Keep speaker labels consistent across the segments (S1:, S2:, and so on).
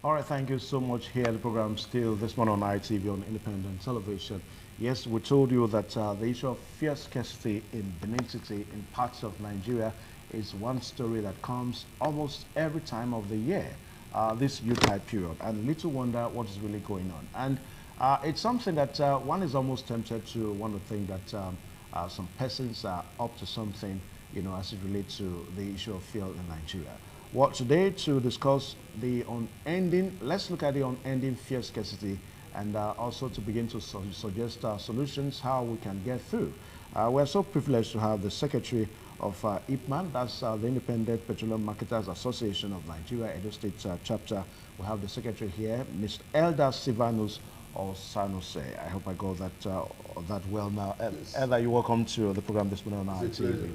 S1: All right, thank you so much. Here, the program still this morning on ITV on independent television. Yes, we told you that the issue of fuel scarcity in Benin City, in parts of Nigeria, is one story that comes almost every time of the year, this U-type period. And little wonder what is really going on. And it's something that one is almost tempted to want to think that some persons are up to something, you know, as it relates to the issue of fuel in Nigeria. Well, today to discuss the unending, let's look at the unending fuel scarcity and also to begin to suggest solutions how we can get through. We're so privileged to have the Secretary of IPMAN, that's the Independent Petroleum Marketers Association of Nigeria, Edo State chapter. We have the Secretary here, Mr. Elder Silvanus or Sanose. I hope I got that well now.
S2: Yes.
S1: Elder, you're welcome to the program this morning on ITV.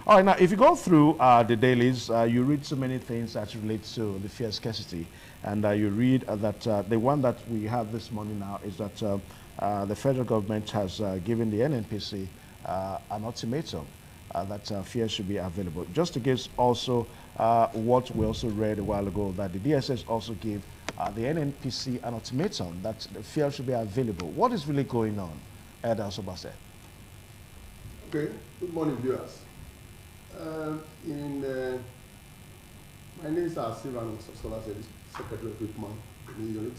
S1: All right, now if you go through the dailies, you read so many things that relate to the fuel scarcity, and you read that the one that we have this morning now is that the federal government has given the NNPC an ultimatum that fuel should be available. Just to give also what we also read a while ago, that the DSS also gave the NNPC an ultimatum that the fuel should be available. What is really going on, Elder Sobase?
S2: Okay, good morning, viewers. My name is Silvanus Solase, Secretary of IPMAN unit.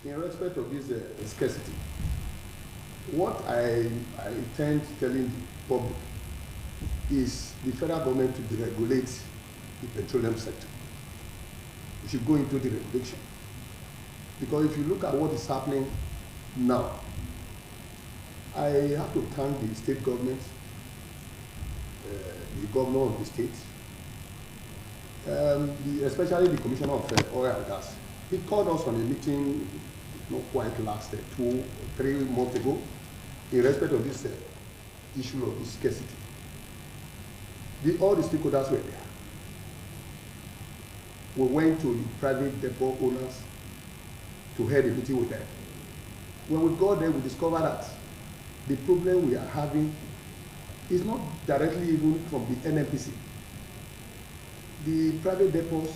S2: In respect of this scarcity, what I intend telling the public is the federal government to deregulate the petroleum sector. We should go into the regulation. Because if you look at what is happening now, I have to thank the state government, the governor of the state, especially the Commissioner of Oil and Gas. He called us on a meeting not quite last 2 or 3 months ago in respect of this issue of this scarcity. All the stakeholders were there. We went to the private depot owners to have a meeting with them. When we got there, we discovered that the problem we are having is not directly even from the NNPC. The private depots,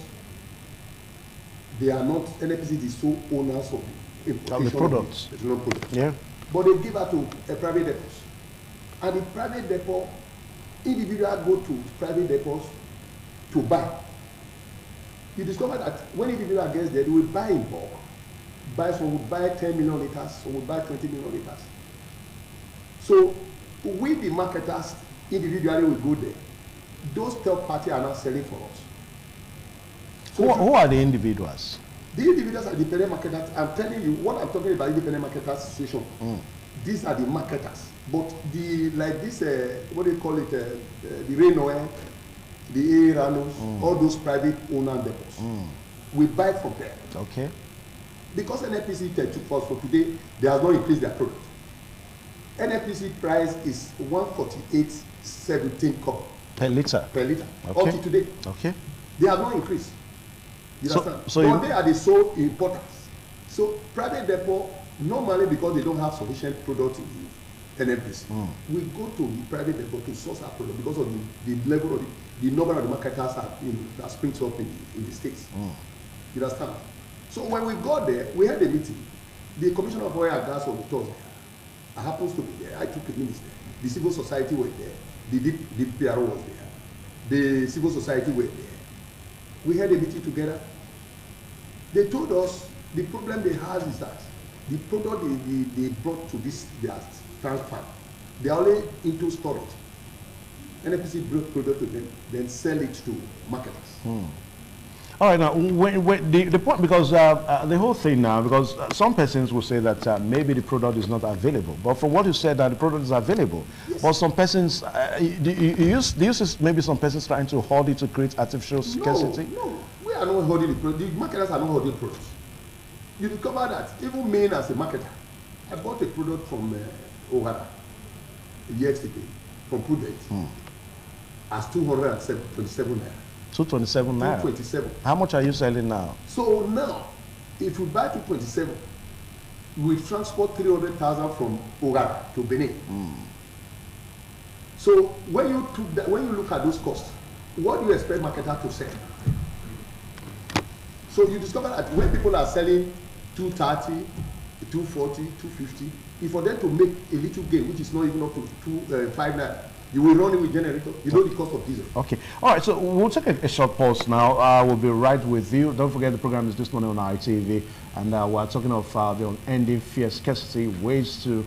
S2: they are not, NNPC is sole owners of the
S1: the products.
S2: Petroleum products.
S1: Yeah.
S2: But they give out to a private depots. And the private depot, individuals go to private depots to buy. You discover that when individual gets there, they will buy in bulk. Some will buy 10 million liters, some will buy 20 million liters. So we, the marketers, individually will go there. Those third parties are not selling for us. So
S1: Who are the individuals?
S2: the individuals are independent marketers. I'm telling you, what I'm talking about, independent marketers association. These are the marketers. But the like this, what do you call it? The rain oil, the Aranos, all those private owner depots. We buy from them.
S1: Okay.
S2: Because NNPC took us for today, they have not increased their product. NNPC price is 148.17 cup
S1: Per liter.
S2: per liter.
S1: Okay.
S2: Up to today,
S1: Okay.
S2: they have not increased. You
S1: So-
S2: understand?
S1: so
S2: but
S1: you-
S2: they are the sole importers. So private depot, normally because they don't have sufficient product in the NNPC, we go to the private depot to source our product because of the level of the number of the marketers that springs up in the states. You understand? So when we got there, we had a meeting. The Commissioner of Oil and Gas was with us there. I happens to be there. I took a minister. The civil society were there. The DPRO was there. The civil society were there. We had a meeting together. They told us the problem they had is that the product they brought to their transfer, they are only into storage. NNPC brought product to them, then sell it to marketers.
S1: All right, now, the point, because the whole thing now, because some persons will say that maybe the product is not available. But from what you said, that the product is available.
S2: Yes.
S1: But some persons, do you see maybe some persons trying to hoard it to create artificial scarcity?
S2: No, we are not holding the product. The marketers are not holding products. You discover that even me as a marketer, I bought a product from Ohara yesterday, from Prudent, as 227 naira.
S1: 227 naira.
S2: 227.
S1: How much are you selling now?
S2: So now, if we buy 227, we transport 300,000 from Ohara to Benin. So when you look at those costs, what do you expect marketer to sell? So you discover that when people are selling 230, 240, 250, if for them to make a little gain, which is not even up to 259, you will run it with generator. You know the cost of diesel.
S1: Okay. All right. So we'll take a short pause now. We'll be right with you. Don't forget the program is this morning on ITV, and we're talking of the unending fear, scarcity, ways to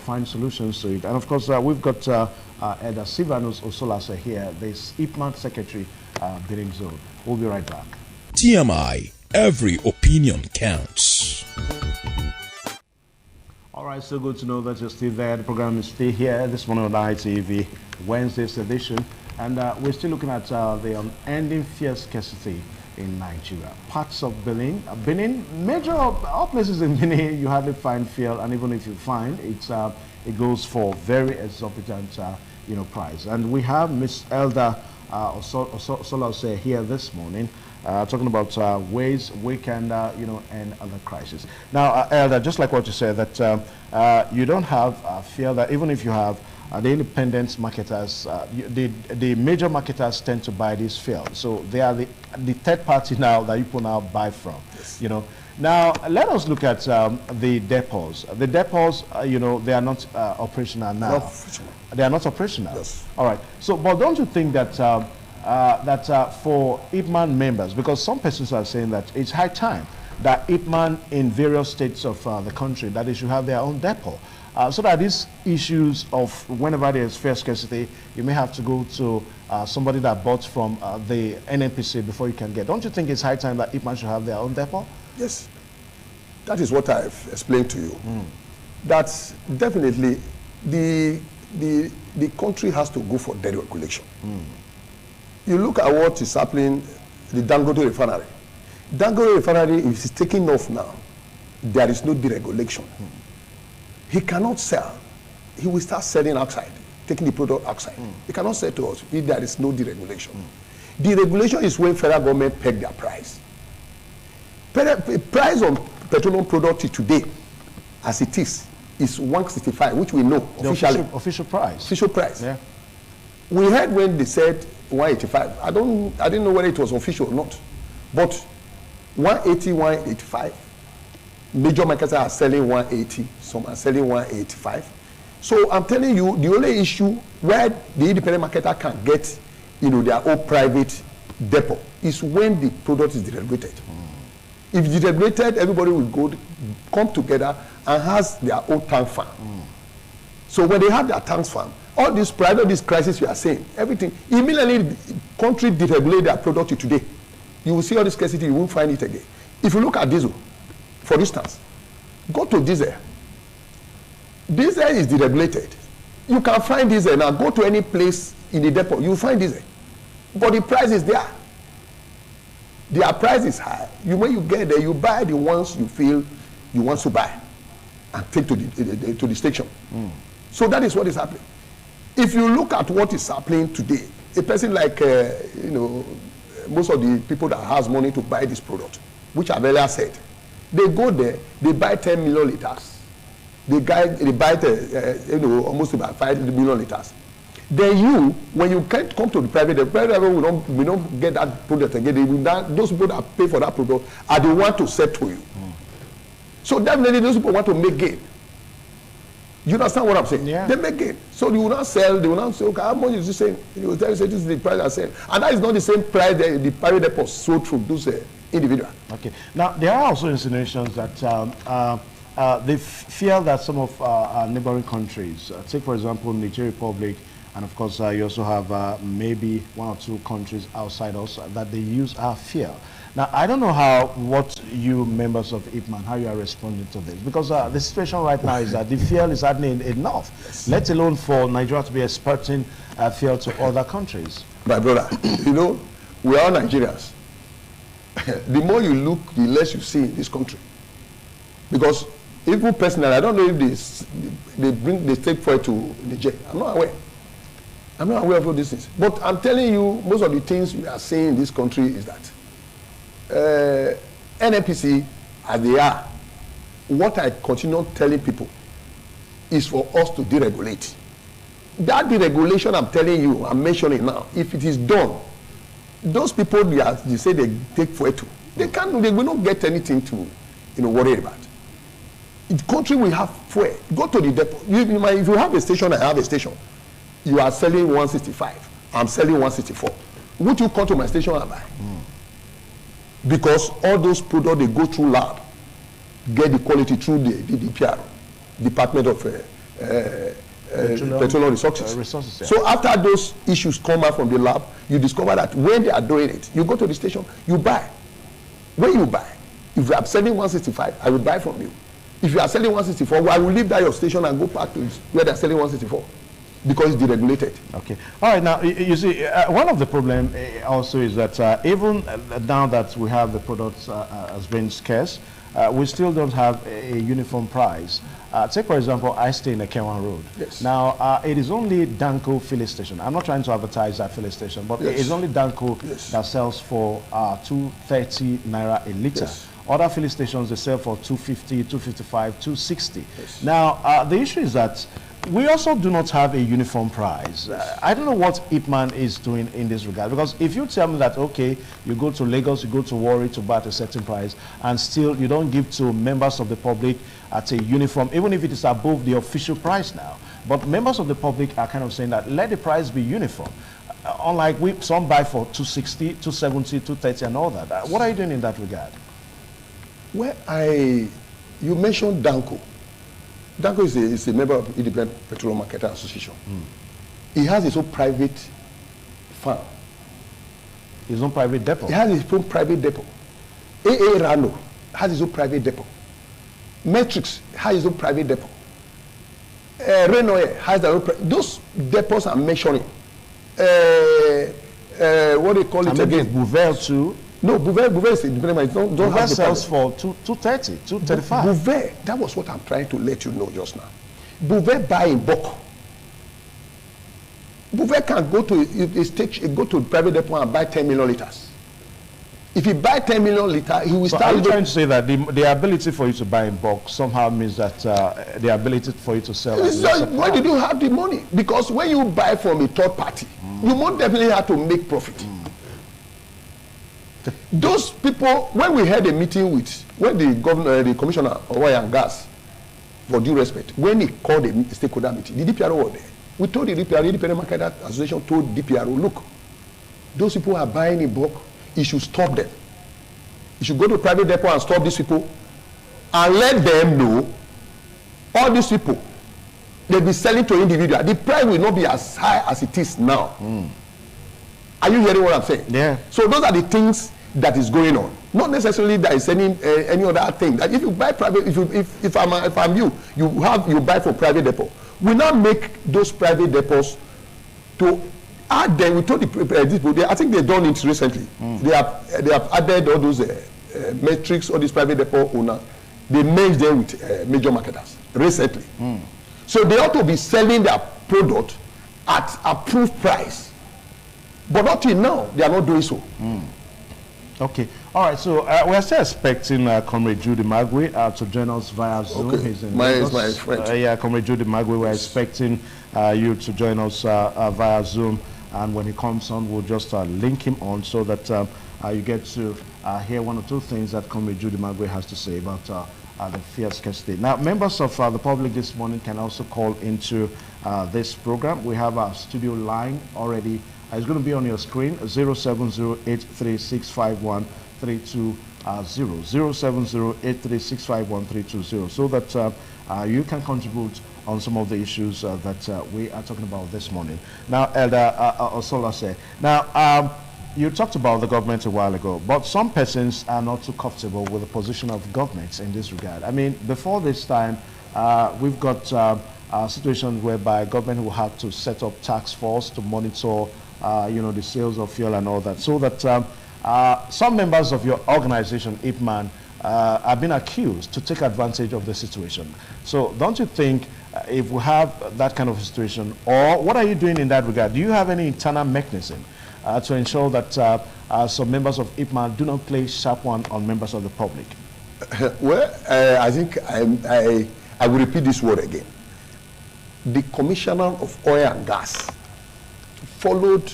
S1: find solutions to it. And of course, we've got Elder Silvanus Osolase here, the IPMAN Secretary, Bidding Zone. We'll be right back.
S3: TMI, every opinion counts.
S1: All right, so good to know that you're still there. The program is still here this morning on ITV, Wednesday's edition. And we're still looking at the unending fear, scarcity in Nigeria. Parts of Benin, major all places in Benin, you hardly find fuel, and even if you find, it goes for very exorbitant, price. And we have Miss Elder Osolase here this morning, talking about ways we can, end other crises. Now, Elder, just like what you said, that you don't have fuel, that even if you have the independent marketers, the major marketers tend to buy this fuel. So they are the third party now that people now buy from.
S2: Yes.
S1: Now let us look at the depots. The depots, they are not operational now.
S2: Not operational.
S1: They are not operational.
S2: Yes.
S1: All right. So, but don't you think that for IPMAN members, because some persons are saying that it's high time that IPMAN in various states of the country that they should have their own depot. So that these issues of whenever there is fuel scarcity, you may have to go to somebody that bought from the NNPC before you can get. Don't you think it's high time that IPMAN should have their own depot?
S4: Yes. That is what I've explained to you. That's definitely the country has to go for deregulation. You look at what is happening, the Dangote refinery. Dangote refinery, if it's taking off now, there is no deregulation. He cannot sell. He will start selling outside, taking the product outside. He cannot sell to us if there is no deregulation. Deregulation is when federal government peg their price. Price on petroleum product today, as it is 165, which we know
S1: The
S4: officially.
S1: official price.
S4: Official price.
S1: Yeah.
S4: We heard when they said 185. I didn't know whether it was official or not. But 180, 185. Major markets are selling 180, some are selling 185. So I'm telling you, the only issue where the independent marketer can get, their own private depot is when the product is deregulated. If it's deregulated, everybody will come together and has their own tank farm. So when they have their tank farm, all this private, this crisis you are saying, everything, immediately the country deregulate their product today. You will see all this scarcity, you won't find it again. If you look at diesel, for instance, go to diesel. Diesel is deregulated. You can find diesel now. Go to any place in the depot, you find diesel. But the price is there. Their price is high. When you get there, you buy the ones you feel you want to buy and take to the station. So that is what is happening. If you look at what is happening today, a person like, most of the people that has money to buy this product, which I've earlier said, they go there, they buy 10 million liters. They buy almost about 5 million liters. Then when you can't come to the private level, we don't get that product again. Those people that pay for that product are the ones to sell to you. So definitely those people want to make gain. You understand what I'm saying?
S1: Yeah.
S4: They make gain. So you will not sell, they will not say, okay, how much is this saying? You will tell you, say, this is the price I sell. And that is not the same price that the private depot sold through those individuals.
S1: Okay. Now, there are also insinuations that they fear that some of our neighboring countries, take for example Nigeria Republic, and of course you also have maybe 1 or 2 countries outside us that they use our fear. Now, I don't know what you members of IPMAN, how you are responding to this, because the situation right now is that the fuel is hardly enough, yes, let alone for Nigeria to be exporting fuel to other countries.
S4: My brother, we are all Nigerians. The more you look, the less you see in this country. Because even personally, I don't know if they take fuel to Niger. I'm not aware. I'm not aware of all these things. But I'm telling you, most of the things we are seeing in this country is that NNPC, as they are, what I continue telling people is for us to deregulate. That deregulation I'm telling you, I'm mentioning now, if it is done, those people they say they take fuel to, They will not get anything to, worry about. In the country we have fuel. Go to the depot. If you have a station, I have a station. You are selling 165. I'm selling 164. Would you come to my station and buy? Because all those products, they go through lab, get the quality through the DPR, Department of Petroleum Resources. Yeah. So after those issues come out from the lab, you discover that when they are doing it, you go to the station, you buy. When you buy, if you are selling 165, I will buy from you. If you are selling 164, well, I will leave that your station and go back to where they are selling 164 because it's deregulated. Okay.
S1: All right. Now, you see, one of the problems also is that even now that we have the products as being scarce, we still don't have a uniform price. Take, for example, I stay in the Kewan Road.
S4: Yes.
S1: Now, it is only Danko filling station. I'm not trying to advertise that filling station, but it is only Danko that sells for 230 naira a liter. Yes. Other filling stations, they sell for 250, 255, 260. Yes. Now, the issue is that we also do not have a uniform price. I don't know what Ipman is doing in this regard, because if you tell me that, okay, you go to Lagos, you go to Warri to buy at a certain price, and still you don't give to members of the public at a uniform, even if it is above the official price now. But members of the public are kind of saying that let the price be uniform. Unlike some buy for 260, 270, 230 and all that. What are you doing in that regard?
S4: Well, you mentioned Danko. Danko is a member of Independent Petroleum Marketer Association. He has his own private farm.
S1: His own private depot?
S4: He has his own private depot. AA Rano has his own private depot. Matrix has his own private depot. Renoir has their own those depots are mentioning. What do you call it again?
S1: Bouvet too.
S4: No, Bouvet is independent.
S1: Bouvet sells for 230, 235.
S4: Bouvet, that was what I'm trying to let you know just now. Bouvet buy in bulk. Bouvet can go to private depot and buy 10 million liters. If he buy 10 million liters, he will start.
S1: Are you trying to say that the ability for you to buy in bulk somehow means that the ability for you to sell?
S4: Why did you have the money? Because when you buy from a third party, you won't definitely have to make profit. Those people, when we had a meeting when the governor, the commissioner of oil and gas, for due respect, when he called a stakeholder meeting, the DPRO was there. We told the DPRO, the Independent Market Association told DPRO, look, those people are buying in bulk, you should stop them. You should go to private depot and stop these people and let them know all these people, they'll be selling to individual. The price will not be as high as it is now. Are you hearing what I'm saying?
S1: Yeah.
S4: So those are the things that is going on. Not necessarily there is any other thing. That if you buy private, if I'm you buy for private depot. We now make those private depots to add them. We told the people, I think they've done it recently. They have added all those metrics, all these private depot owners. They merged them with major marketers recently. So they ought to be selling their product at approved price. But not till now, they are not doing so.
S1: Okay. All right. So we are still expecting Comrade Judy Magwe to join us via Zoom.
S4: Okay.
S1: He's in
S4: my friend.
S1: Yeah, Comrade Judy Magwe, we're expecting you to join us via Zoom. And when he comes on, we'll just link him on so that you get to hear one or two things that Comrade Judy Magwe has to say about the fierce scarcity. Now, members of the public this morning can also call into this program. We have our studio line already. It's going to be on your screen, 07083651320, 07083651320, so that you can contribute on some of the issues that we are talking about this morning. Now, Elder Osolase, now you talked about the government a while ago, but some persons are not too comfortable with the position of governments in this regard. I mean, before this time, we've got situations whereby government will have to set up task force to monitor the sales of fuel and all that, so that some members of your organization, Ipman, have been accused to take advantage of the situation. So don't you think if we have that kind of situation, or what are you doing in that regard? Do you have any internal mechanism to ensure that some members of Ipman do not play sharp one on members of the public?
S4: Well, I think I will repeat this word again. The Commissioner of Oil and Gas followed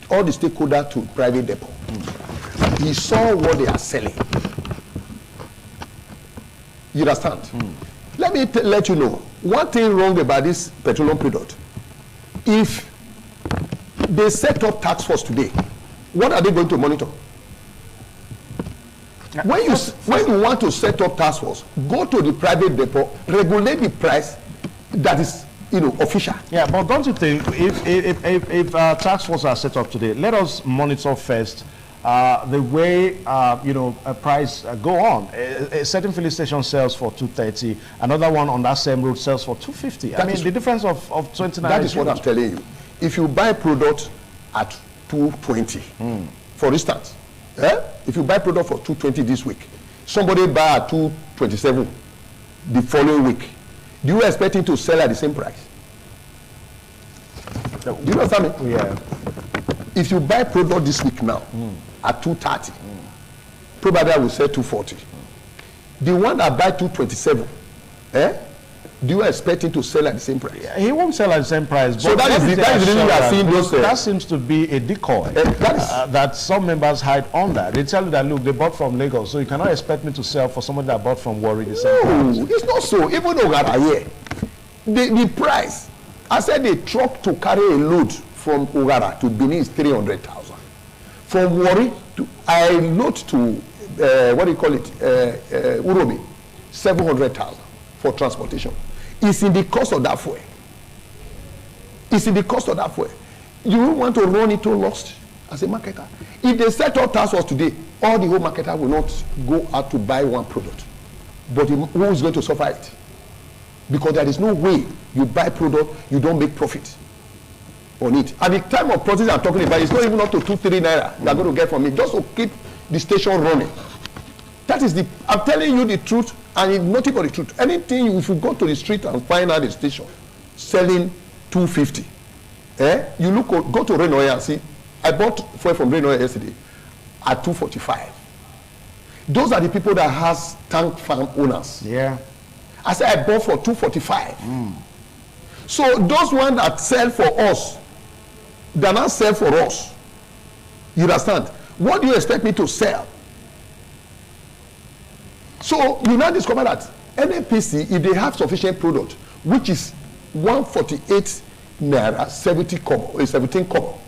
S4: all the stakeholders to private depot. He saw what they are selling. You understand? Let me let you know one thing wrong about this petroleum product. If they set up task force today, what are they going to monitor? When you want to set up task force, go to the private depot, regulate the price that is official.
S1: Yeah, but don't you think if task force are set up today, let us monitor first the way a price go on. A certain filling station sells for 230, another one on that same route sells for 250. I mean, the difference of 29.
S4: That is what I'm telling you. If you buy product at 220, for instance, if you buy product for 220 this week, somebody buy at 227 the following week, do you expect him to sell at the same price? Do you understand me?
S1: Yeah.
S4: If you buy product this week now at 230, probably I will sell 240. The one that buy 227, do you expect him to sell at the same price?
S1: Yeah, he won't sell at the same price.
S4: So that is the reason we are seeing those.
S1: That seems to be a decoy that some members hide under. They tell you that, look, they bought from Lagos, so you cannot expect me to sell for somebody that bought from Warri the same price.
S4: No, it's not so. Even though we are here, the price, I said the truck to carry a load from Ugara to Benin is 300,000. From Warri to I load to what do you call it, Urobi, 700,000 for transportation. It's in the cost of that fuel. It's in the cost of that fuel. You want to run into lost as a marketer. If they set up task force today, all the whole marketer will not go out to buy one product. But who is going to suffer it? Because there is no way you buy product, you don't make profit on it. At the time of profits I'm talking about, it's not even up to 2-3 naira they're going to get from it, just to keep the station running. That is I'm telling you the truth, and it's nothing but the truth. Anything, if you go to the street and find out the station selling 250, you go to Renoir and see, I bought fuel from Renoir yesterday at 245. Those are the people that has tank farm owners.
S1: Yeah.
S4: I said I bought for 245. So those ones that sell for us, they're not sell for us. You understand? What do you expect me to sell? So you now discover that NNPC, if they have sufficient product, which is 148 naira 17 kobo,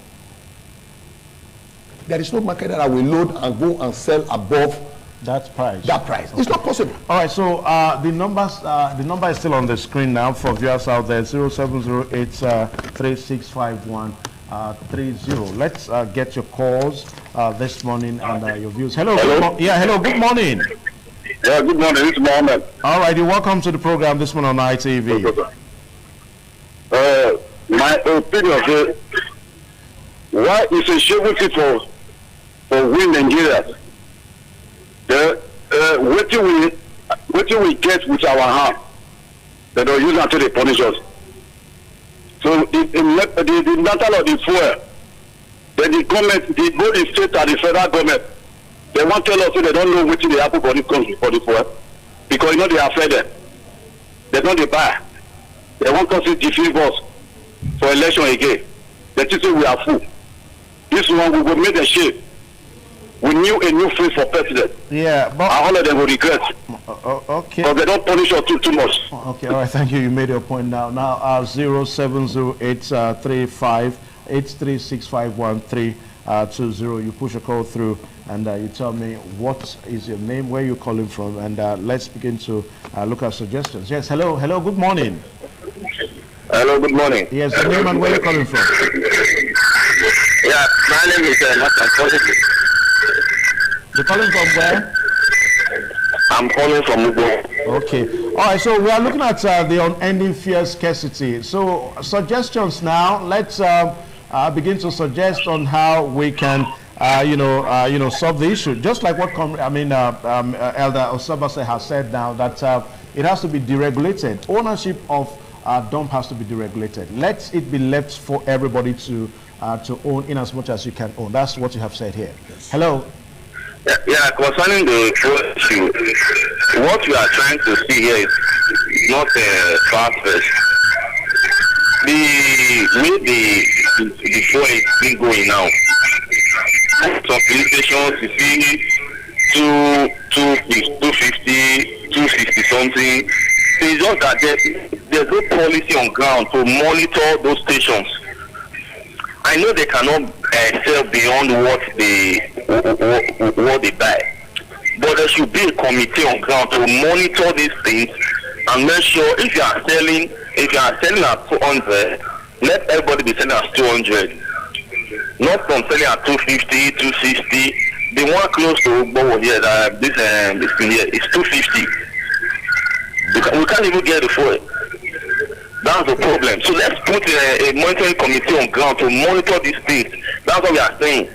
S4: there is no market that will load and go and sell above
S1: that price.
S4: Okay. It's not possible.
S1: All right, so the number is still on the screen now for viewers out there. 0708 365130. Let's get your calls this morning and your views. Hello.
S5: Hello.
S1: Hello. Good morning.
S5: Yeah, good morning. It's Mohammed.
S1: All right, you're welcome to the program this morning on ITV.
S5: My opinion is, why is a shameful for win Nigeria? What we get with our hand, they don't use until they punish us. So the matter of the fuel, then the government, both the state and the federal government, they want to tell us they don't know what they happen for the country for the fuel, because they are fed them. They don't buy. They want us to defeat us for election again. They just say we are full. This one we will make a shape. We knew a new face for president.
S1: Yeah, but
S5: all of them will regret.
S1: Okay.
S5: But they don't punish us too much.
S1: Okay, all right. Thank you. You made your point now. Now, 07083583651320. You push a call through, and you tell me what is your name, where you're calling from, and let's begin to look at suggestions. Yes. Hello. Hello. Good morning.
S5: Hello. Good morning.
S1: Yes. Your name and where you're calling from.
S5: Yeah, my name is Martin.
S1: You're calling from where?
S5: I'm calling from Ugo.
S1: Okay. All right. So we are looking at the unending fear scarcity. So suggestions now. Let's begin to suggest on how we can, solve the issue. Just like what Elder Osabase has said now, that it has to be deregulated. Ownership of dump has to be deregulated. Let it be left for everybody to own in as much as you can own. That's what you have said here. Yes. Hello.
S5: Yeah, concerning the issue, what we are trying to see here is not a fast-paced. The the fuel is still going now. Some police stations, you see, 250, 260 something. So it's just that there's no policy on ground to monitor those stations. I know they cannot sell beyond what they buy, but there should be a committee on ground to monitor these things and make sure if you are selling at 200, let everybody be selling at 200. Not from selling at 250, 260. The one close to Bowo here, this thing here, is 250. We can't even get the fuel. That's the problem. So let's put a monitoring committee on ground to monitor these things. That's what we are saying.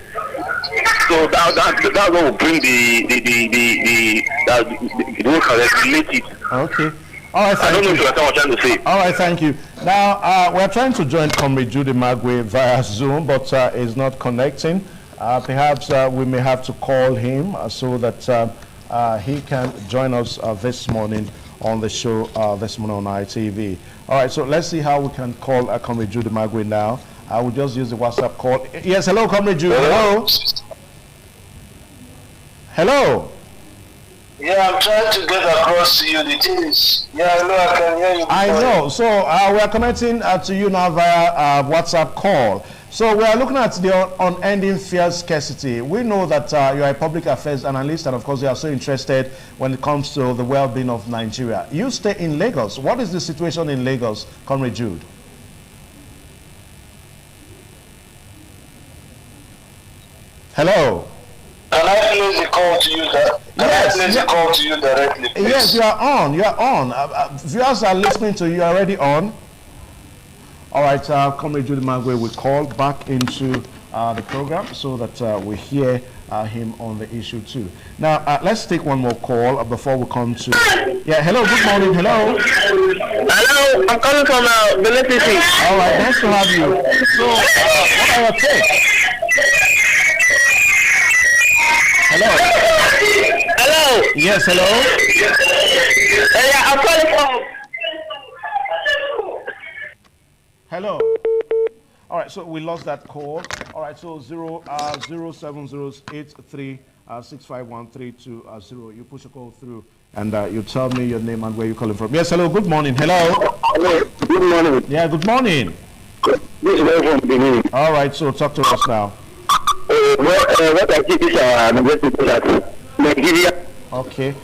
S5: So that's what will bring the work related.
S1: Okay. All right,
S5: I don't know if you understand what I'm trying to say.
S1: All right, thank you. Now, we're trying to join Comrade Judy Magwe via Zoom, but it's not connecting. Perhaps we may have to call him so that he can join us this morning on the show this morning on ITV. All right, so let's see how we can call Comrade Judy Magwe now. I will just use the WhatsApp call. Yes, hello, Comrade Judy. Hello. Hello.
S6: Yeah, I'm trying to get across to you. The thing is, yeah, I know I can hear you.
S1: I know. So we are connecting to you now via WhatsApp call. So we are looking at the unending fuel scarcity. We know that you are a public affairs analyst, and of course you are so interested when it comes to the well-being of Nigeria. You stay in Lagos. What is the situation in Lagos, Comrade Jude? Hello.
S6: Can I place a call to you?
S1: Yes,
S6: I place a call to you directly, please?
S1: Yes, you are on. You are on. Viewers are listening to you. You are already on. All right, Comrade Judy Magwe will call back into the program so that we hear him on the issue too. Now, let's take one more call before we come to... Yeah, hello, good morning, hello.
S7: Hello, I'm calling from Beneficent.
S1: All right, nice to have you. So, what are your takes? Hello.
S7: Hello.
S1: Yes, hello.
S7: Yeah, I'm calling from...
S1: Hello. All right, so we lost that call. All right, so 07083651320. You push a call through, and you tell me your name and where you're calling from. Yes, hello. Good morning. Hello.
S5: Hello. Good morning.
S1: Yeah, good morning.
S5: This is from Benin.
S1: All right, so talk to us now.
S5: What activities are universities at Nigeria?
S1: Okay,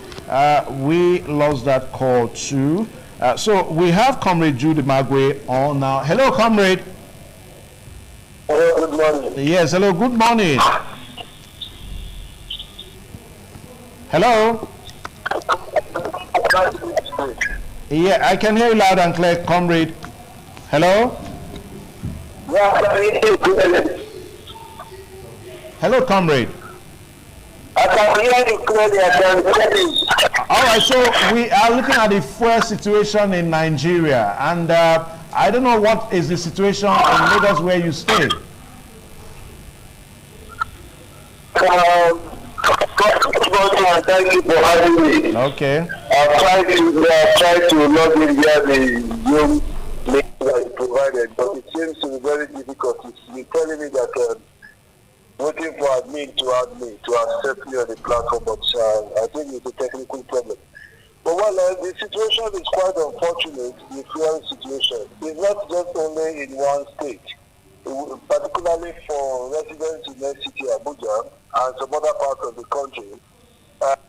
S1: we lost that call too. So we have Comrade Judy Magwe on now. Hello, Comrade.
S6: Hello, good morning.
S1: Yes, hello, good morning. Hello. Yeah, I can hear you loud and clear, Comrade. Hello. Hello, Comrade.
S6: I can hear you clearly.
S1: All right, so we are looking at the fuel situation in Nigeria, and I don't know what is the situation in Lagos where you stay.
S6: Thank you for having me.
S1: Okay.
S6: I've tried to log in via the Zoom link that you provided, but it seems to be very difficult. You're telling me that waiting for admin to accept me on the platform, but I think it's a technical problem. But the situation is quite unfortunate, the fuel situation. It's not just only in one state, particularly for residents in city Abuja and some other parts of the country. I've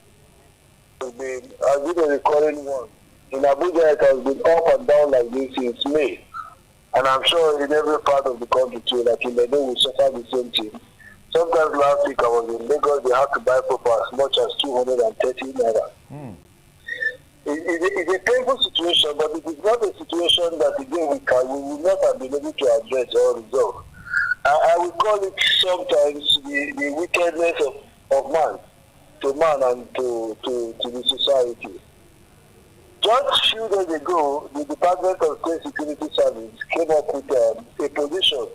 S6: been a recurring one. In Abuja, it has been up and down like this since May. And I'm sure in every part of the country too, like in the day we suffer the same thing. Sometimes last week I was in Lagos, they had to buy for as much as 230 naira. It's a painful situation, but it is not a situation that again we will not have been able to address or resolve. I will call it sometimes the wickedness of man to man and to the society. Just a few days ago, the Department of State Security Service came up with a position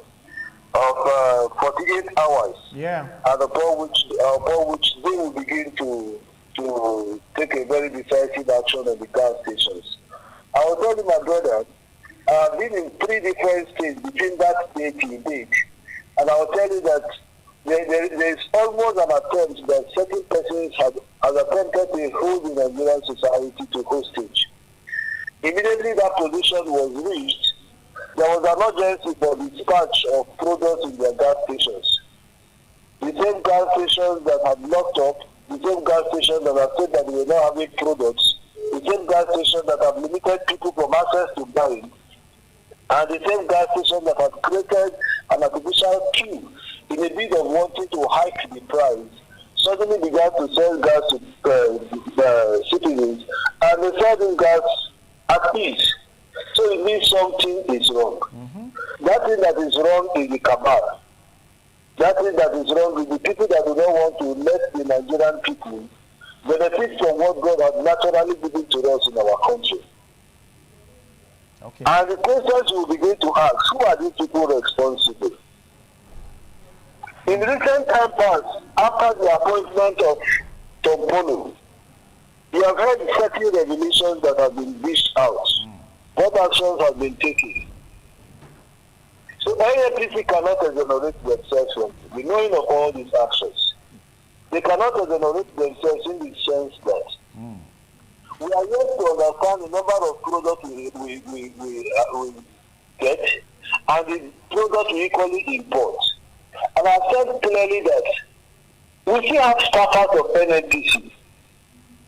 S6: of 48 hours, and upon which they will begin to take a very decisive action on the gas stations. I was telling my brother, been in 3 different states between that date to date. And I'll tell you that there is almost an attempt that certain persons have attempted to hold the Nigerian society to hostage. Immediately that position was reached, there was an urgency for dispatch of products in their gas stations. The same gas stations that had locked up, the same gas stations that have said that they were not having products, the same gas stations that have limited people from access to buying, and the same gas stations that have created an artificial queue in a bid of wanting to hike the price, suddenly began to sell gas to citizens, and they sell this gas at ease. So it means something is wrong. That thing that is wrong is the cabal. That thing that is wrong is the people that do not want to let the Nigerian people benefit from what God has naturally given to us in our country.
S1: Okay.
S6: And the questions will begin to ask, who are these people responsible? In recent time past, after the appointment of Tom Polo, we have heard certain revelations that have been dished out. What actions have been taken? So NNPC cannot exonerate themselves from the knowing of all these actions. They cannot exonerate themselves in the sense that we are yet to understand the number of products we get and the products we equally import. And I said clearly that we still have staffers of NNPC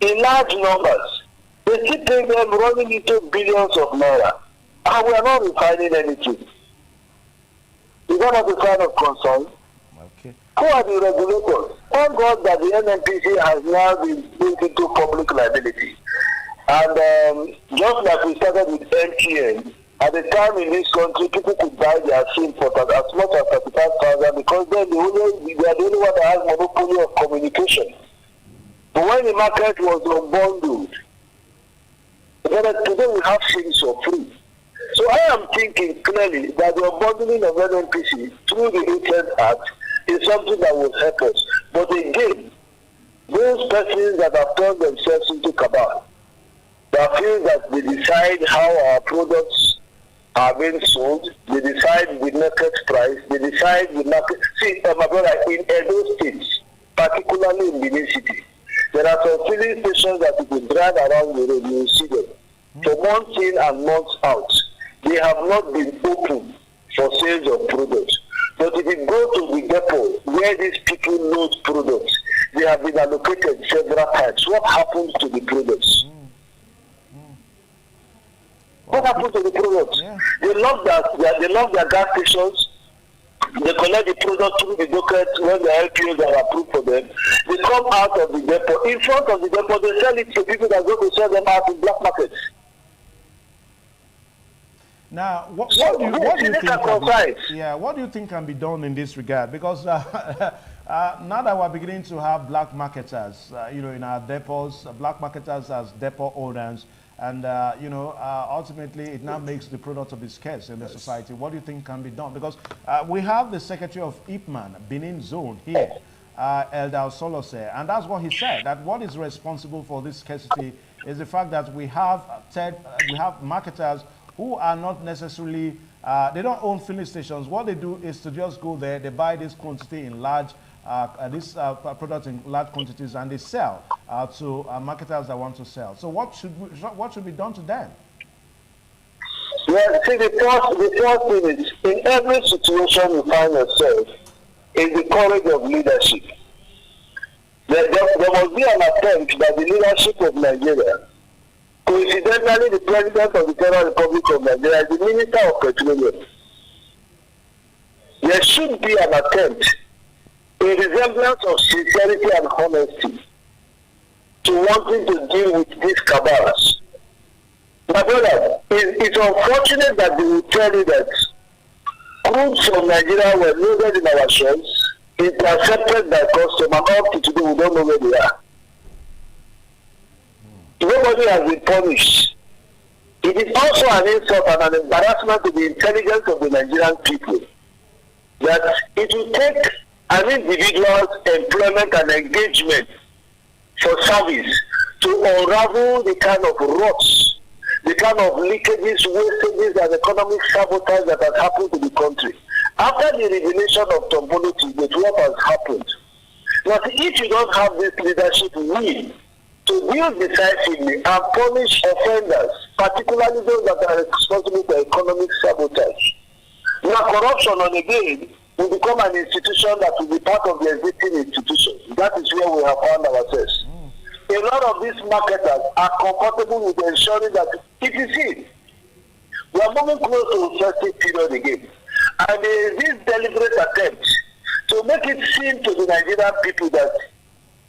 S6: in large numbers. They still pay them running into billions of naira, and we are not refining anything. Is that not a sign of concern?
S1: Okay.
S6: Who are the regulators? Thank God that the NNPC has now been put into public liability. And just like we started with MTN, at the time in this country, people could buy their SIM for as much as 35,000 because then they are the only one that has monopoly of communication. But when the market was unbundled, then today we have SIMs for free. So I am thinking clearly that the unbundling of NNPC through the Internet Act is something that will help us. But again, those persons that have turned themselves into cabal, that feel that they decide how our products are being sold, they decide the market price, they decide the market. See, my brother, in Edo states, particularly in Benin City, there are some filling stations that if you drive around the road, you will see them. For months in and months out, they have not been open for sales of products. But if you go to the depot where these people load products, they have been allocated several times. What happens to the products? What happens to the products?
S1: Yeah.
S6: They lock their gas stations. They collect the product through the docket when the LPOs are approved for them. They come out of the depot. In front of the depot, they sell it to people that go to sell them out in black markets.
S1: Now, what do you think? What do you think can be done in this regard? Because now that we're beginning to have black marketers, in our depots, black marketers as depot owners, and ultimately it now makes the product of its scarce in the society. What do you think can be done? Because we have the Secretary of IPMAN, Benin Zone here, Elder Solose, and that's what he said. That what is responsible for this scarcity is the fact that we have marketers who are not necessarily, they don't own filling stations. What they do is to just go there, they buy this quantity in large, products in large quantities, and they sell to marketers that want to sell. So what should be done to them?
S6: Well, see, the first thing is, in every situation you find yourself, is the courage of leadership. There must be an attempt by the leadership of Nigeria. Coincidentally, the President of the Federal Republic of Nigeria is the Minister of Petroleum. There should be an attempt, a resemblance of sincerity and honesty, to wanting to deal with these cabals. My brother, it's unfortunate that they will tell you that crudes from Nigeria were loaded in our ships, intercepted by customs, and up to today we don't know where they are. Nobody has been punished. It is also an insult and an embarrassment to the intelligence of the Nigerian people that it will take an individual's employment and engagement for service to unravel the kind of rots, the the kind of leakages, wastages, and economic sabotage that has happened to the country. After the revelation of Tomboloti, what has happened? But if you don't have this leadership will to deal decisively and punish offenders, particularly those that are responsible for economic sabotage, now corruption on again will become an institution that will be part of the existing institution. That is where we have found ourselves. A lot of these marketers are comfortable with ensuring that it is it. We are moving close to a festive period again. And there is this deliberate attempt to make it seem to the Nigerian people that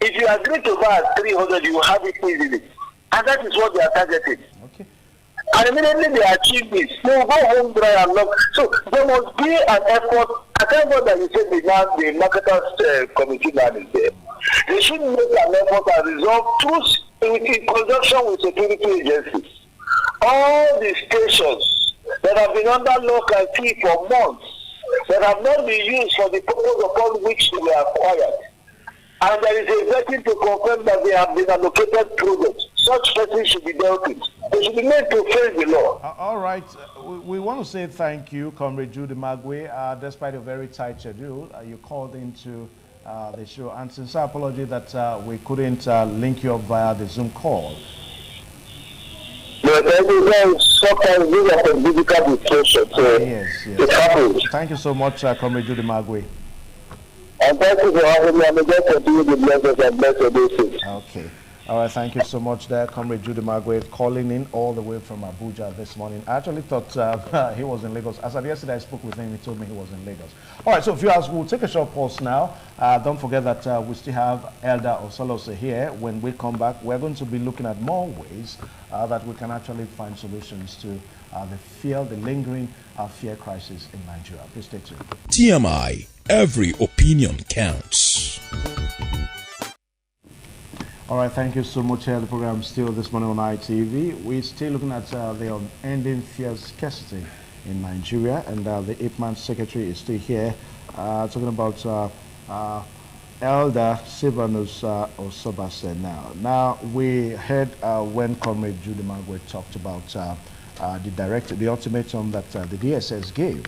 S6: if you agree to buy at 300, you will have it easily. And that is what they are targeting. Okay. And immediately they achieve this, they will go home dry and lock. So there must be an effort. I thank God that you said the marketers committee that is there. They should make an effort and resolve truth in conjunction with security agencies. All the stations that have been under lock and key for months, that have not been used for the purpose upon which they were acquired, and there is a vetting to confirm that they have been allocated products, such persons should be dealt with. They should be made to face the law.
S1: All right. We want to say thank you, Comrade Judy Magwe. Despite a very tight schedule, you called into the show, and sincere apology that we couldn't link you up via the Zoom call.
S6: But sometimes these are some difficult discussions.
S1: Yes.
S6: It happens.
S1: Thank you so much, Comrade Judy Magwe.
S6: And thank you for having me. I'm going to continue the blessings and bless your blessings.
S1: Okay. All right, thank you so much there, Comrade Judy Magwe, calling in all the way from Abuja this morning. I actually thought he was in Lagos. As of yesterday, I spoke with him. He told me he was in Lagos. All right, so viewers, we'll take a short pause now. Don't forget that we still have Elder Osolose here. When we come back, we're going to be looking at more ways that we can actually find solutions to the lingering fear crisis in Nigeria. Please stay tuned.
S3: TMI, every opinion counts.
S1: All right, thank you so much. The program still this morning on ITV. We're still looking at the unending fear scarcity in Nigeria, and the IPMAN secretary is still here talking about Elder Silvanus Osobase now. Now, we heard when Comrade Judy Magwe talked about the ultimatum that the DSS gave.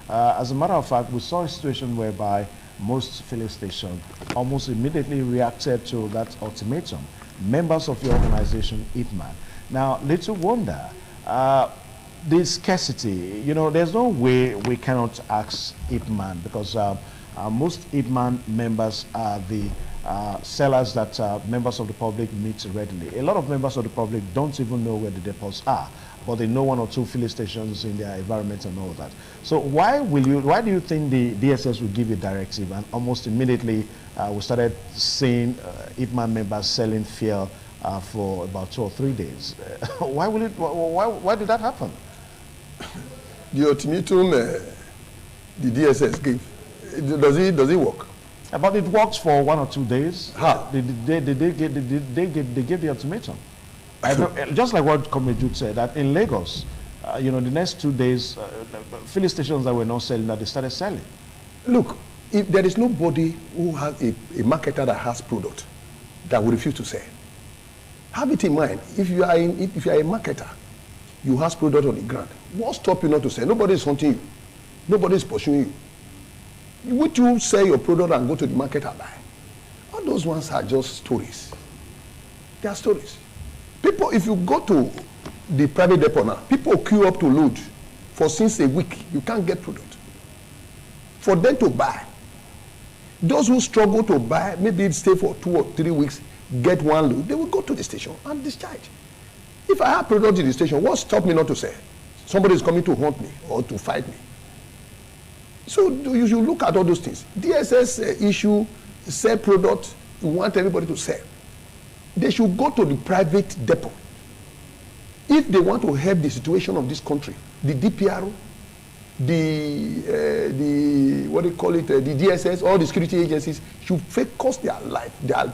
S1: As a matter of fact, we saw a situation whereby most filling stations almost immediately reacted to that ultimatum. Members of the organization, IPMAN. Now, little wonder, this scarcity, there's no way we cannot ask IPMAN, because most IPMAN members are the sellers that members of the public meet readily. A lot of members of the public don't even know where the depots are, but they know one or two filling stations in their environment and all that. So why do you think the DSS will give a directive, and almost immediately we started seeing IPMAN members selling fuel for about 2 or 3 days? Why did that happen?
S4: The ultimatum the DSS gave, does it work?
S1: But it works for 1 or 2 days.
S4: How?
S1: They gave the ultimatum. Just like what Comrade Jude said, that in Lagos, the next 2 days, filling stations that were not selling, that they started selling.
S4: Look, if there is nobody who has a marketer that has product that will refuse to sell, have it in mind. If you are a marketer, you have product on the ground, what stop you not to sell? Nobody is hunting you. Nobody is pursuing you. Would you sell your product and go to the market and buy? All those ones are just stories. They are stories. People, if you go to the private depot now, people queue up to load for since a week. You can't get product. For them to buy. Those who struggle to buy, maybe stay for 2 or 3 weeks, get one load, they will go to the station and discharge. If I have product in the station, what stops me not to sell? Somebody is coming to hunt me or to fight me. So you should look at all those things. DSS issue, sell product, you want everybody to sell. They should go to the private depot. If they want to help the situation of this country, the DPRO, the what do you call it, the DSS, all the security agencies should focus their life, their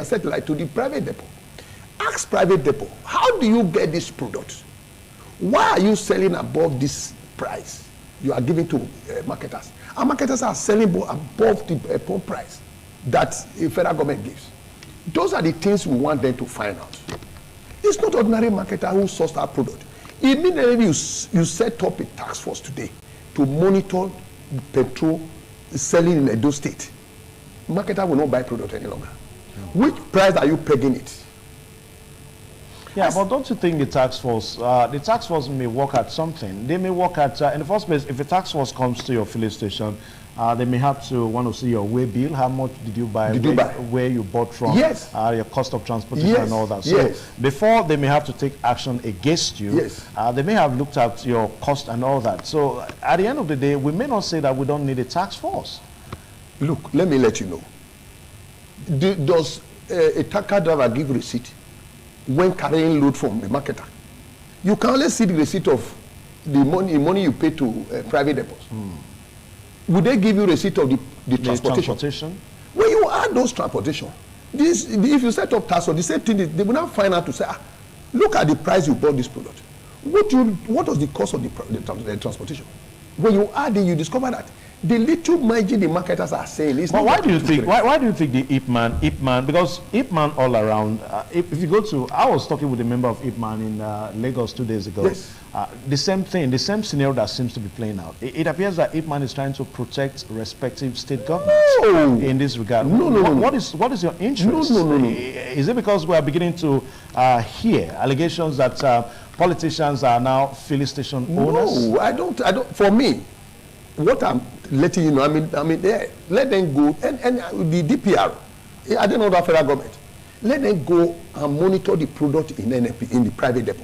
S4: satellite to the private depot. Ask private depot, how do you get this product? Why are you selling above this price you are giving to marketers? And marketers are selling above the pump price that the federal government gives. Those are the things we want them to find out. It's not ordinary marketer who source that product. Immediately you set up a task force today to monitor petrol selling in Edo State. Marketer will not buy product any longer. Which price are you pegging it?
S1: Yeah, but don't you think the task force may work at something? They may work at, in the first place, if a task force comes to your filling station, they may have to want to see your way bill. How much did you buy? Where you bought from?
S4: Yes.
S1: Your cost of transportation and all that. So
S4: yes.
S1: Before they may have to take action against you,
S4: yes.
S1: They may have looked at your cost and all that. So at the end of the day, we may not say that we don't need a task force.
S4: Look, let me let you know. Does a tanker driver give receipt when carrying load from the marketer? You can only see the receipt of the money you pay to private depots. Would they give you receipt of the transportation? When you add those transportation, if you set up task force, the same thing, they will now find out to say, look at the price you bought this product. What was the cost of the transportation? When you add it, you discover that the little margin the marketers are saying is.
S1: But why do you think the Ipman, because Ipman all around, if you go to, I was talking with a member of Ipman in Lagos 2 days ago.
S4: Yes.
S1: The same thing, the same scenario that seems to be playing out. It appears that Ipman is trying to protect respective state governments in this regard. What is your interest?
S4: No.
S1: Is it because we are beginning to hear allegations that politicians are now filling station owners?
S4: No, I don't. For me, what I'm letting you know, let them go and the DPR, I don't know the federal government, let them go and monitor the product in NFP, in the private depot.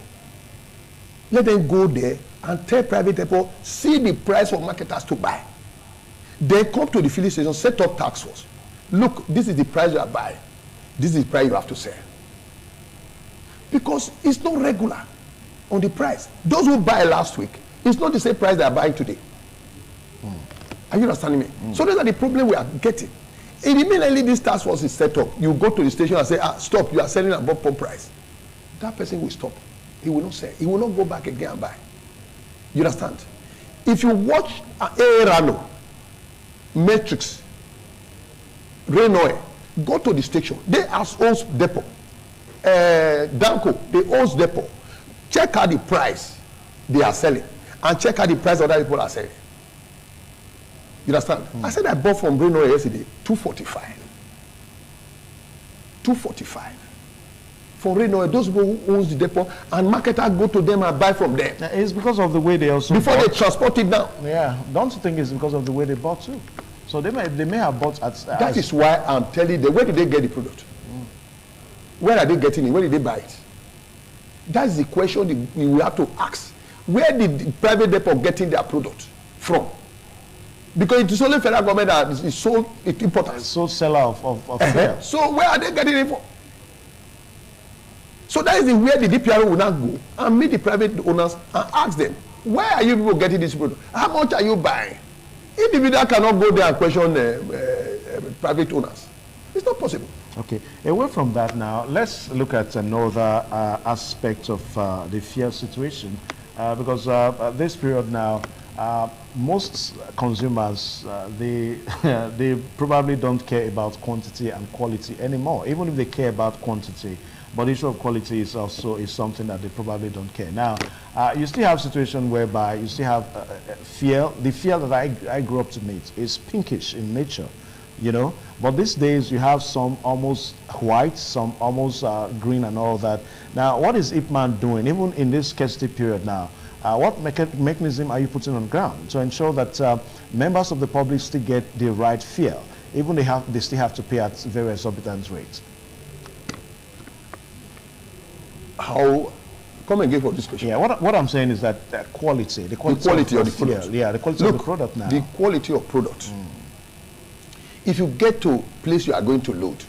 S4: Let them go there and tell private depot, see the price for marketers to buy. Then come to the filling station, set up task force. Look, this is the price you are buying. This is the price you have to sell. Because it's not regular on the price. Those who buy last week, it's not the same price they are buying today. Are you understanding me? So those are the problem we are getting. Immediately this task force is set up, you go to the station and say, stop, you are selling above pump price. That person will stop. He will not sell. He will not go back again and buy. You understand? If you watch Rano, Matrix, Renoy, go to the station. They own depot. Danko, they own depot. Check out the price they are selling and check out the price other people are selling. You understand? I said I bought from Renoy yesterday, 245. 245. For Renoy, those people who owns the depot and marketers go to them and buy from them.
S1: It's because of the way they also
S4: before
S1: bought.
S4: They transport it down.
S1: Yeah, don't you think it's because of the way they bought too? So they may have bought at.
S4: That is why I'm telling them, where did they get the product? Where are they getting it? Where did they buy it? That's the question we have to ask. Where did the private depot getting their product from? Because it is only federal government that is so important.
S1: So seller of fuel.
S4: So where are they getting it from? So that is where the DPR will now go and meet the private owners and ask them, where are you people getting this product? How much are you buying? Individual cannot go there and question private owners. It's not possible.
S1: Okay, away from that now, let's look at another aspect of the fuel situation because this period now, most consumers, they probably don't care about quantity and quality anymore, even if they care about quantity. But the issue of quality is also something that they probably don't care. Now, you still have a situation whereby you still have fuel. The fuel that I grew up to meet is pinkish in nature, you know. But these days you have some almost white, some almost green and all that. Now, what is Ipman doing, even in this scarcity period now? What mechanism are you putting on ground to ensure that members of the public still get the right fuel, even they still have to pay at very exorbitant rates?
S4: How? Come again for this question.
S1: Yeah, what I'm saying is that the quality of the product. Yeah, the quality of the product now.
S4: The quality of product. If you get to place you are going to load,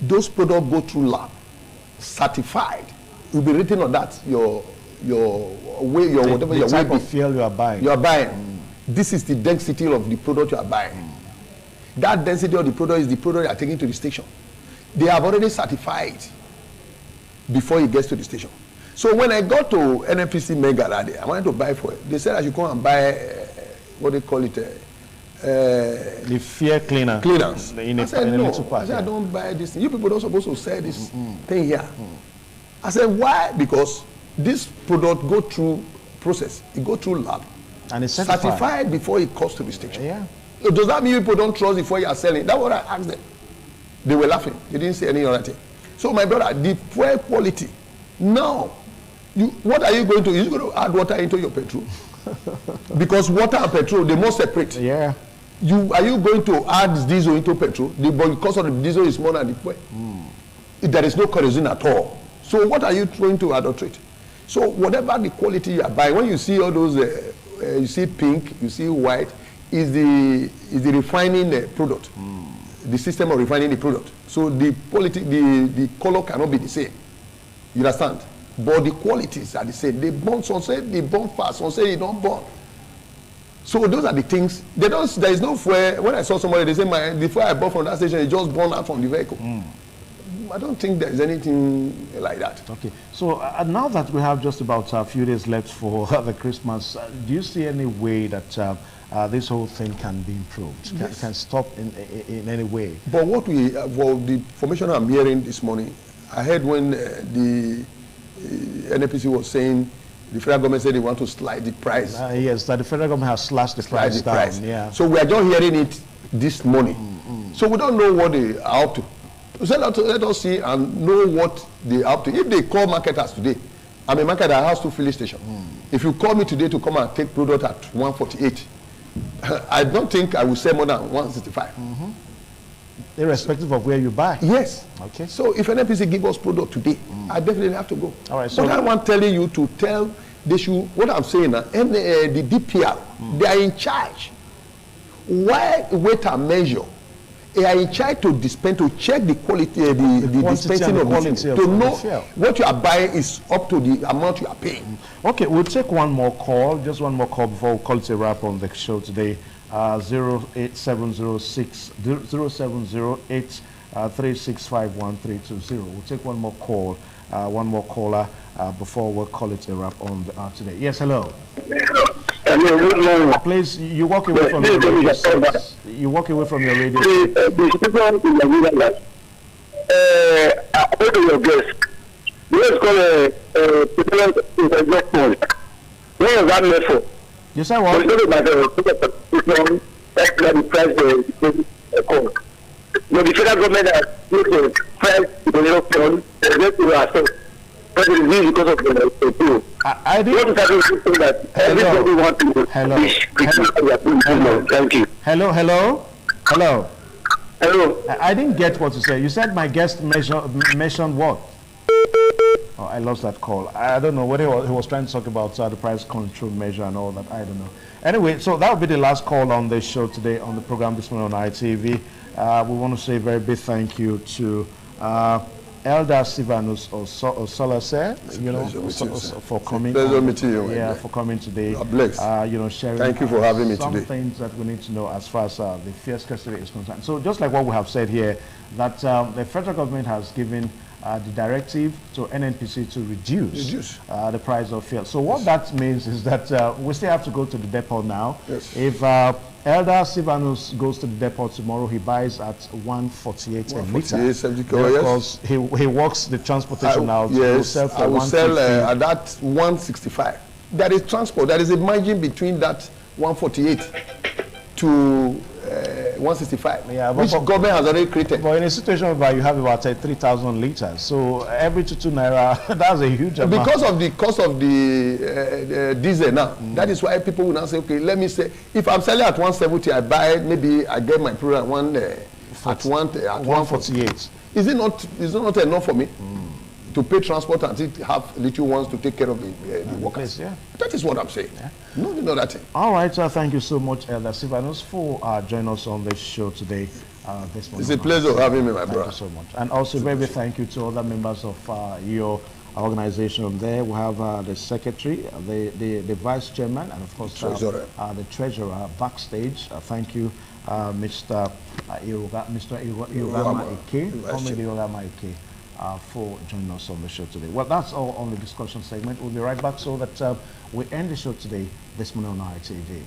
S4: those products go through lab, certified. You'll be written on that your whatever your
S1: type of fuel you are buying.
S4: You are buying. This is the density of the product you are buying. That density of the product is the product you are taking to the station. They have already certified before it gets to the station. So when I got to NNPC Mega that day, I wanted to buy for it. They said I should come and buy what they call it,
S1: the fear cleaner.
S4: Cleaners.
S1: In
S4: I said,
S1: a
S4: no.
S1: little part,
S4: I said,
S1: yeah.
S4: I don't buy this thing. You people don't supposed to sell this thing here. I said, why? Because this product go through process. It go through lab.
S1: And it's
S4: certified before it comes to the station.
S1: Yeah.
S4: So does that mean people don't trust before you are selling? That's what I asked them. They were laughing. They didn't say any other thing. So my brother, the fuel quality. Now, what are you going to? You're going to add water into your petrol? Because water and petrol, they must separate.
S1: Yeah.
S4: Are you going to add diesel into petrol? Because of the diesel is more than the fuel. There is no kerosene at all. So what are you trying to adulterate? So whatever the quality you are buying, when you see all those, you see pink, you see white, is the refining product, the system of refining the product. So the quality, the color cannot be the same. You understand? But the qualities are the same. They burn, some say they burn fast, some say they don't burn. So those are the things. They don't. There is no fuel. When I saw somebody, they say the fuel I bought from that station, it just burned out from the vehicle. I don't think there is anything like that.
S1: Okay. So now that we have just about a few days left for the Christmas, do you see any way that this whole thing can be improved?
S4: Yes.
S1: Can stop in any way?
S4: But what the information I'm hearing this morning, I heard when the NPC was saying the federal government said they want to slide the price.
S1: Yes, that the federal government has slashed the price down. Yeah.
S4: So we are just hearing it this morning. So we don't know what they are up to. So let us see and know what they are up to. If they call marketers today, I'm a marketer, I have 2 filling stations. If you call me today to come and take product at 148, I don't think I will sell more than 165.
S1: Irrespective of where you buy.
S4: Yes.
S1: Okay.
S4: So if NPC give us product today, I definitely have to go.
S1: All right. So
S4: but I want telling you to tell they should. What I'm saying now, and the DPR, they are in charge. Why wait and measure? They are in charge to dispense, to check the quality, the dispensing of the thing, to know what you are buying is up to the amount you are paying.
S1: Okay, we'll take one more call, just one more call before we call it a wrap on the show today. 08706 0708 3651 We'll take one more call, one more caller before we'll call it a wrap on today. Yes, hello.
S5: Hello, good morning.
S1: Please, you walk away from your radio set. You walk away from your radio set.
S5: I go to your guest. This is called a president investment. Where is that made for?
S1: You say what?
S5: It's not that's the price the code. No, the federal government has put the price to the little fund, and then to ourselves. But it is because of the tool.
S1: I did.
S5: What is that that everybody wants to
S1: Hello.
S5: Thank you.
S1: Hello.
S5: Hello.
S1: I didn't get what you said. You said my guest mentioned what? Oh, I lost that call. I don't know what he was trying to talk about, the price control measure and all that. I don't know. Anyway, so that will be the last call on this show today on the program this morning on ITV. We want to say a very big thank you to Elder Sivanus Osolase, for coming.
S4: Pleasure meeting you.
S1: Yeah, for coming today.
S4: God bless.
S1: Sharing.
S4: Thank you for having me
S1: some
S4: today.
S1: Things that we need to know as far as the fuel scarcity is concerned. So just like what we have said here, that the federal government has given the directive to NNPC to reduce the price of fuel. So what that means is that we still have to go to the depot now.
S4: Yes.
S1: If Elder Sivanus goes to the depot tomorrow, he buys at 148 a litre. Because he works the transportation out.
S4: Yes, I will sell at that 165. There is transport. There is a margin between that 148 to 165, which government has already created.
S1: But in a situation where you have about 3,000 litres, so every 2 naira, that's a huge amount.
S4: Because of the cost of the diesel now, that is why people will now say, okay, let me say, if I'm selling at 170, I buy, maybe I get my product at 148. Is it not enough for me to pay transport and have little ones to take care of the workers?
S1: Yeah.
S4: That is what I'm saying. Yeah. No other thing.
S1: All right, thank you so much, Elder Sivanus, for joining us on this show today. This morning.
S4: It's a pleasure having me, my brother.
S1: Thank you so much. And also, very thank you to other members of your organization there. We have the secretary, the vice chairman, and of course the treasurer backstage. Thank you, Mr. Irogama Ike, for joining us on the show today. Well, that's all on the discussion segment. We'll be right back so that we end the show today, this morning on ITV.